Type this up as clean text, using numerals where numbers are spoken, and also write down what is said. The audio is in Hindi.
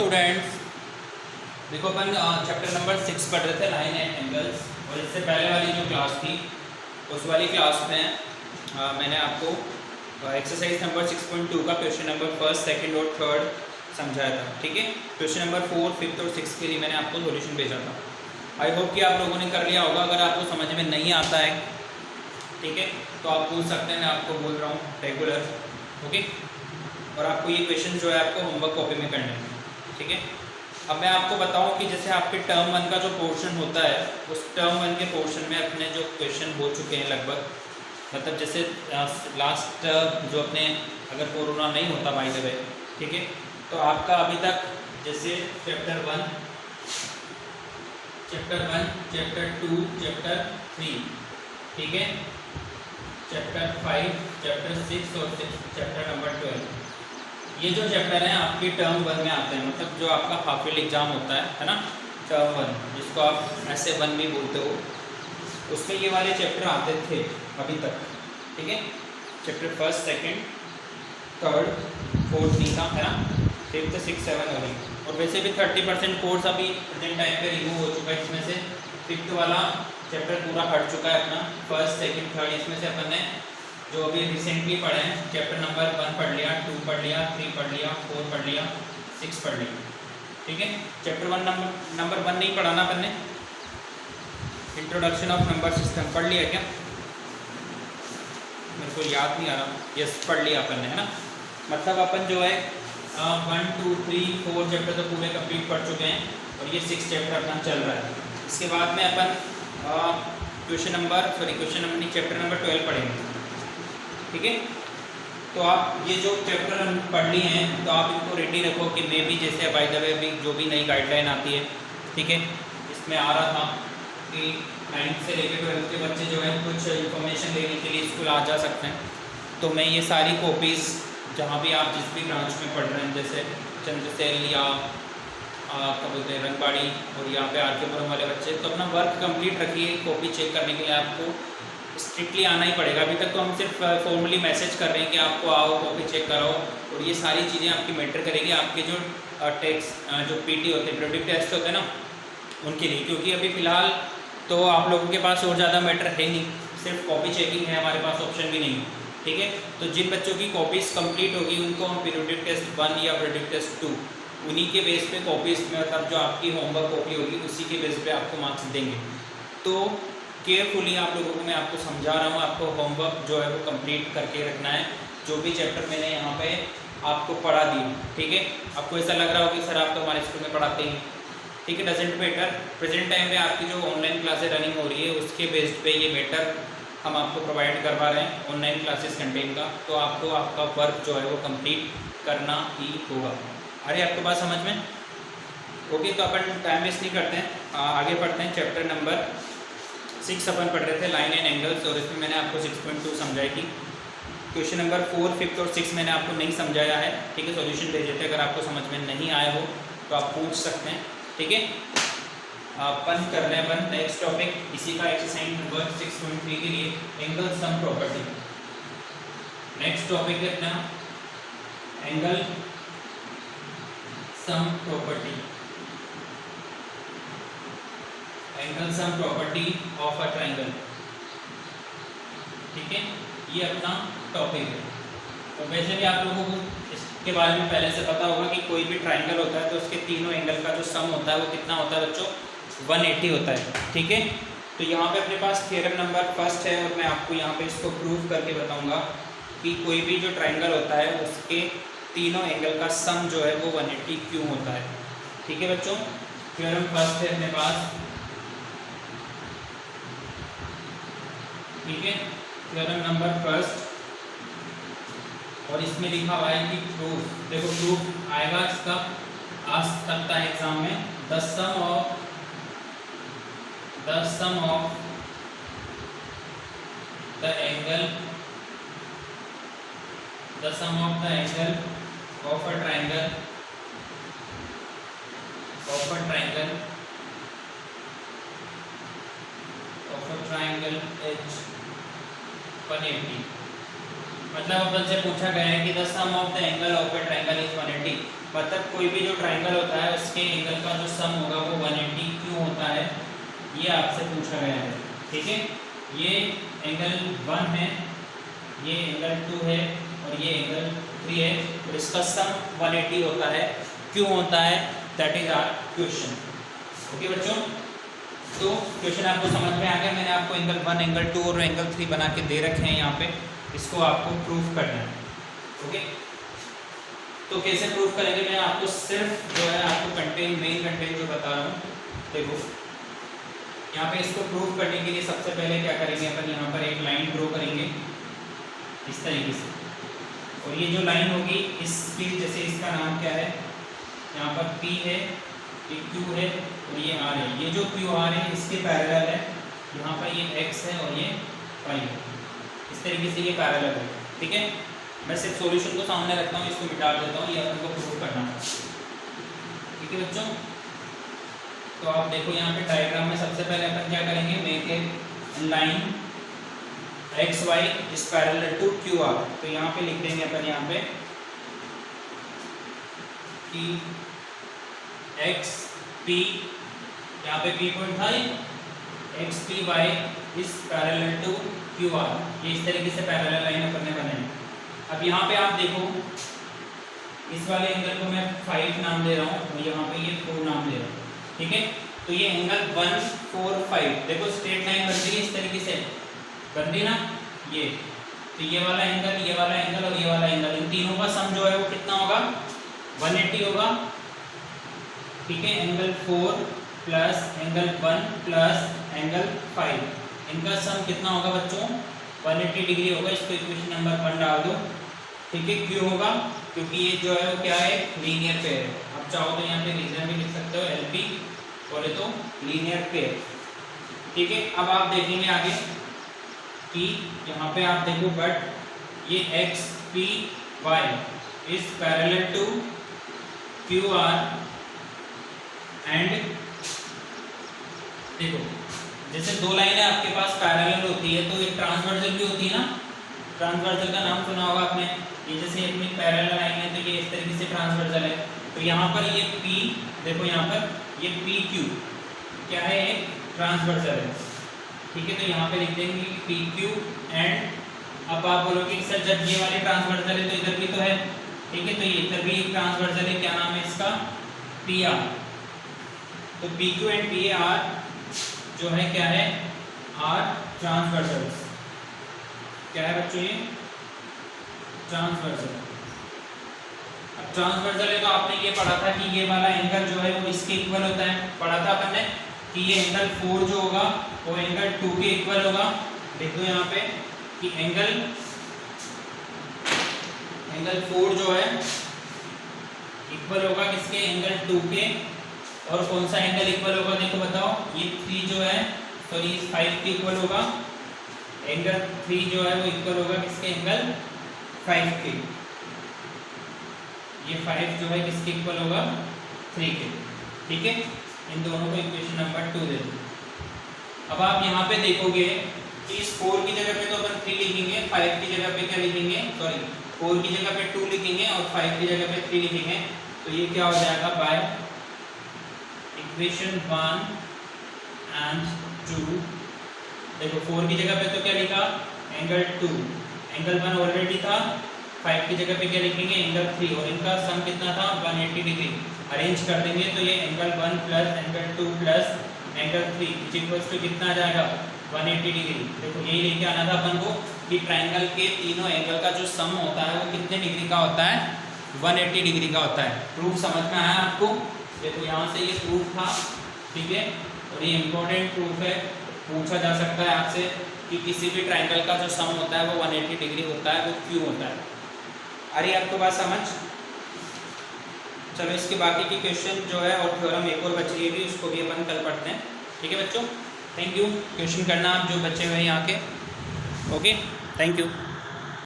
स्टूडेंट्स, देखो अपन चैप्टर नंबर 6 पढ़ रहे थे लाइन एंड एंगल्स। और इससे पहले वाली जो क्लास थी उस वाली क्लास में मैंने आपको एक्सरसाइज नंबर 6.2 का क्वेश्चन नंबर फर्स्ट, सेकंड और थर्ड समझाया था। ठीक है, क्वेश्चन नंबर 4, 5 और 6 के लिए मैंने आपको सॉल्यूशन भेजा था। आई होप कि आप लोगों ने कर लिया होगा। अगर आपको समझ में नहीं आता है, ठीक है, तो आप पूछ सकते हैं, मैं आपको बोल रहा हूँ रेगुलर। ओके, और आपको ये क्वेश्चन जो है आपको होमवर्क कॉपी में करने हैं। ठीक है, अब मैं आपको बताऊं कि जैसे आपके टर्म 1 का जो पोर्शन होता है, उस टर्म 1 के पोर्शन में अपने जो क्वेश्चन हो चुके हैं लगभग, मतलब जैसे लास्ट जो अपने अगर कोरोना नहीं होता बाय द वे, ठीक है, तो आपका अभी तक जैसे चैप्टर 1, चैप्टर 2, चैप्टर 3, ठीक है, चैप्टर 5, चैप्टर 6 और चैप्टर नंबर 12, ये जो चैप्टर हैं आपके टर्म 1 में आते हैं। मतलब जो आपका हाफ ईयर एग्जाम होता है ना, टर्म 1 जिसको आप ऐसे 1 भी बोलते हो, उसमें ये वाले चैप्टर आते थे अभी तक। ठीक है, चैप्टर 1, 2, 3, 4 नहीं था, है ना, 5th, 6, 7 और 8। और वैसे भी 30% कोर्स अभी प्रेजेंट टाइम पे रिमूव हो चुका है। इसमें से 5th वाला चैप्टर पूरा हट चुका है अपना। 1st, 2nd, 3 इसमें से अपन ने जो अभी रिसेंटली पढ़े हैं, चैप्टर नंबर 1 पढ़ लिया, 2 पढ़ लिया, 3 पढ़ लिया, 4 पढ़ लिया, 6 पढ़ लिया। ठीक है, चैप्टर 1 नंबर 1 नहीं पढ़ाना अपन ने। इंट्रोडक्शन ऑफ नंबर सिस्टम पढ़ लिया क्या? मेरे को याद नहीं आ रहा। यस, पढ़ लिया अपन ने, है ना। मतलब अपन जो है 1, 2, 3, 4 चैप्टर तो पूरे कंप्लीट पढ़ चुके हैं और ये 6 चैप्टर अपना चल रहा है। इसके बाद में अपन क्वेश्चन नंबर नहीं, चैप्टर नंबर 12 पढ़ेंगे। ठीक है, तो आप ये जो चैप्टर हम पढ़ लिए हैं, तो आप इनको रेडी रखो कि मैं भी जैसे बाय द वे भी जो भी नई गाइडलाइन आती है, ठीक है, इसमें आ रहा था कि 9th से लेकर 12th के बच्चे जो है कुछ इन्फॉर्मेशन लेने के लिए स्कूल आ जा सकते हैं। तो मैं ये सारी कॉपीज़ जहाँ भी आप जिस भी ब्रांच में पढ़ रहे हैं, जैसे चंद्रसेन या क्या बोलते हैं रंगबाड़ी, और यहाँ पे आरकेपुरम वाले बच्चे, तो अपना वर्क कंप्लीट रखिए। कॉपी चेक करने के लिए आपको स्ट्रिक्टली आना ही पड़ेगा। अभी तक तो हम सिर्फ फॉर्मली मैसेज कर रहे हैं कि आपको आओ, कॉपी चेक कराओ, और ये सारी चीज़ें आपकी मैटर करेगी आपके जो टेस्ट जो पीटी होते हैं, प्रोडक्ट टेस्ट होते हैं ना, उनके लिए। क्योंकि अभी फ़िलहाल तो आप लोगों के पास और ज़्यादा मैटर है नहीं, सिर्फ कॉपी चेकिंग है, हमारे पास ऑप्शन भी नहीं। ठीक है, तो जिन बच्चों की कॉपीज़ कंप्लीट होगी उनको हम पीरियोडिक टेस्ट 1 या पीरियोडिक टेस्ट 2, उन्हीं के बेस पे कॉपीज़ में, मतलब जो आपकी होमवर्क कॉपी होगी उसी के बेस पे आपको मार्क्स देंगे। तो केयरफुली आप लोगों को मैं आपको समझा रहा हूँ, आपको होमवर्क जो है वो कंप्लीट करके रखना है। जो भी चैप्टर मैंने यहाँ पे आपको पढ़ा दी, ठीक है, आपको ऐसा लग रहा हो कि सर आप तो हमारे स्कूल में पढ़ाते ही, ठीक है, डजेंट मैटर। प्रेजेंट टाइम में आपकी जो ऑनलाइन क्लासेज रनिंग हो रही है उसके बेस्ड पे ये मैटर हम आपको प्रोवाइड करवा रहे हैं, ऑनलाइन क्लासेस कंटेंट का। तो आपको आपका वर्क जो है वो कंप्लीट करना ही होगा। अरे आपको बात समझ में? ओके, तो अपन टाइम वेस्ट नहीं करते हैं, आगे पढ़ते हैं। चैप्टर नंबर 6 अपन पढ़ रहे थे लाइन एंड एंगल्स, और इसमें मैंने आपको 6.2 समझाई थी। क्वेश्चन नंबर 4, 5 और 6 मैंने आपको नहीं समझाया है, ठीक है, सॉल्यूशन भेजे थे। अगर आपको समझ में नहीं आया हो तो आप पूछ सकते हैं, ठीक है। अपन कर रहे हैं अपन नेक्स्ट टॉपिक इसी का, एक्सरसाइज नंबर 6.3 के लिए angle sum property. Next topic है अपना angle sum property, angle sum property of a triangle. ठीक है, ये अपना टॉपिक है। तो वैसे भी आप लोगों को इसके बारे में पहले से पता होगा कि कोई भी ट्राइंगल होता है तो उसके तीनों एंगल का जो सम होता है वो कितना होता है बच्चों? 180 होता है। ठीक है, तो यहाँ पे अपने पास थ्योरम नंबर 1 है, और मैं आपको यहाँ पे इसको प्रूव करके बताऊँगा कि कोई भी जो ट्राइंगल होता है उसके तीनों एंगल का सम जो है वो 180 क्यों होता है। ठीक है बच्चों, थ्योरम 1 है अपने पास, ठीक है, थ्योरम नंबर 1, और इसमें लिखा हुआ है कि प्रूफ, देखो प्रूफ आएगा इसका, आ सकता है एग्जाम में, the sum of the angle of a triangle is 180। मतलब अपन से पूछा गया है कि the sum of the angle of a triangle is 180, मतलब कोई भी जो ट्राइंगल होता है उसके एंगल का जो सम होगा वो 180 क्यों होता है, ये आपसे पूछा गया है। ठीक है, ये एंगल 1 है, ये एंगल 2 है और ये एंगल 3 है और इसका सम 180 होता है, क्यों होता है, that is our question. Okay बच्चों, तो क्वेश्चन आपको समझ में आ गया। मैंने आपको एंगल 1, एंगल 2 और एंगल 3 बना के दे रखे हैं यहाँ पे, इसको आपको प्रूफ करना है। ओके, तो कैसे प्रूफ करेंगे, मैं आपको सिर्फ जो है आपको मेन कंटेंट जो बता रहा हूँ। देखो यहाँ पे इसको प्रूफ करने के लिए सबसे पहले क्या करेंगे अपन, यहाँ पर एक लाइन ड्रॉ करेंगे इस तरीके से, और ये जो लाइन होगी इसकी, जैसे इसका नाम क्या है, यहाँ पर P है, ये Q है और ये R है। ये जो QR है इसके पैरेलल है, यहाँ पर ये X है और ये Y है। इस तरीके से ये पैरेलल है। ठीक है, मैं सिर्फ सॉल्यूशन को सामने रखता हूँ, इसको मिटा देता हूँ, ये अपन को प्रूव करना है। ठीक है बच्चों, तो आप देखो यहाँ पे डायग्राम में सबसे पहले अपन क्या करेंगे, make a line XY is parallel to QR। तो यहाँ पे लिख देंगे अपन, यहाँ पे कि XP, यहाँ पे P पॉइंट था, ये XPY is parallel to QR। ये इस तरीके से पैरेलल लाइन अपन ने बनाई। अब यहाँ पे आप देखो, इस वाले एंगल को मैं 5 नाम दे रहा हूँ और यहाँ पे ये 4 नाम दे रहा हूँ। ठीक है, तो ये एंगल 1, 4, 5 देखो स्ट्रेट लाइन बन रही है इस तरीके से, बन रही ना ये। तो ये वाला एंगल, ये वाला एंगल और ये वाला एंगल, इन तीनों का सम जो है वो कितना होगा, 180 होगा। ठीक है, angle 4 plus angle 1 plus angle 5, इनका सम कितना होगा बच्चों, 180 डिग्री होगा। इसको इक्वेशन नंबर 1 डाल दो। ठीक है, क्यों होगा, क्योंकि ये जो है वो क्या है, लीनियर पेयर है। आप चाहो तो यहाँ पे रीजन भी लिख सकते हो, LP, बोले तो लीनियर पेयर। ठीक है, अब आप देखेंगे आगे कि यहाँ पे आप देखो, बट ये XPY is parallel to QR and देखो, जैसे दो लाइनें आपके पास पैरेलल होती है तो एक ट्रांसवर्सल भी होती है ना। ट्रांसवर्सल का नाम सुना होगा आपने। ये जैसे अपनी पैरेलल लाइन है तो ये इस तरीके से ट्रांसवर्सल है। तो यहाँ पर ये P, देखो यहाँ पर ये PQ क्या है, एक ट्रांसवर्सल है। ठीक है, तो यहाँ पे लिख देंगे PQ एंड अब आप बोलोगे कि सर जब ये वाले ट्रांसवर्सल है तो इधर भी तो है। ठीक है, तो ये इधर भी एक ट्रांसवर्सल है, क्या नाम है इसका, PR। तो PQ एंड PR जो है क्या है, R ट्रांसवर्सल्स। क्या है बच्चों, ये ट्रांसवर्सल। अब ट्रांसवर्सल है तो आपने ये पढ़ा था कि ये वाला एंगल जो है वो इसके इक्वल होता है। पढ़ा था अपन ने कि ये एंगल 4 जो होगा वो एंगल 2 के इक्वल होगा। देख दो यहाँ पे कि एंगल 4 जो है इक्वल होगा किसके, एंगल 2 के। और कौन सा एंगल इक्वल होगा, देखो बताओ, ये 3 जो है, सॉरी 5 के इक्वल होगा। एंगल 3 जो है वो इक्वल होगा किसके, एंगल 5 के। ये 5 जो है किसके इक्वल होगा, 3 के। ठीक है, इन दोनों को इक्वेशन नंबर 2 दे दो। अब आप यहाँ पे देखोगे कि इस 4 की जगह पे तो अपन 3 लिखेंगे, 5 की जगह पे क्या लिखेंगे, सॉरी 4 की जगह पे 2 लिखेंगे और 5 की जगह पे 3 लिखेंगे। तो ये क्या हो जाएगा, बाय इक्वेशन 1 एंड 2। देखो 4 की जगह पे तो क्या लिखा, एंगल 2, एंगल 1 ऑलरेडी था। 5 की जगह पे क्या लिखेंगे, एंगल 3, और इनका सम कितना था, 180 डिग्री। अरेंज कर देंगे तो ये angle 1 plus angle 2 plus angle 3 is equals to कितना आ जाएगा, 180 डिग्री। देखो यही लेके आना था अपन को कि ट्राइंगल के तीनों एंगल का जो सम होता है वो कितने डिग्री का होता है, 180 डिग्री का होता है। प्रूफ समझ में आया आपको। देखो यहाँ से ये प्रूफ था। ठीक है, और ये इम्पोर्टेंट प्रूफ है, पूछा जा सकता है आपसे कि किसी भी ट्राइंगल का जो सम होता है वो 180 डिग्री होता है, वो क्यों होता है। अरे आपको बात समझ। चलो इसके बाकी की क्वेश्चन जो है और थ्योरम एक और बच रही है, उसको भी अपन कल पढ़ते हैं। ठीक है बच्चों, थैंक यू। क्वेश्चन करना आप जो बच्चे हुए यहाँ के। Okay, thank you.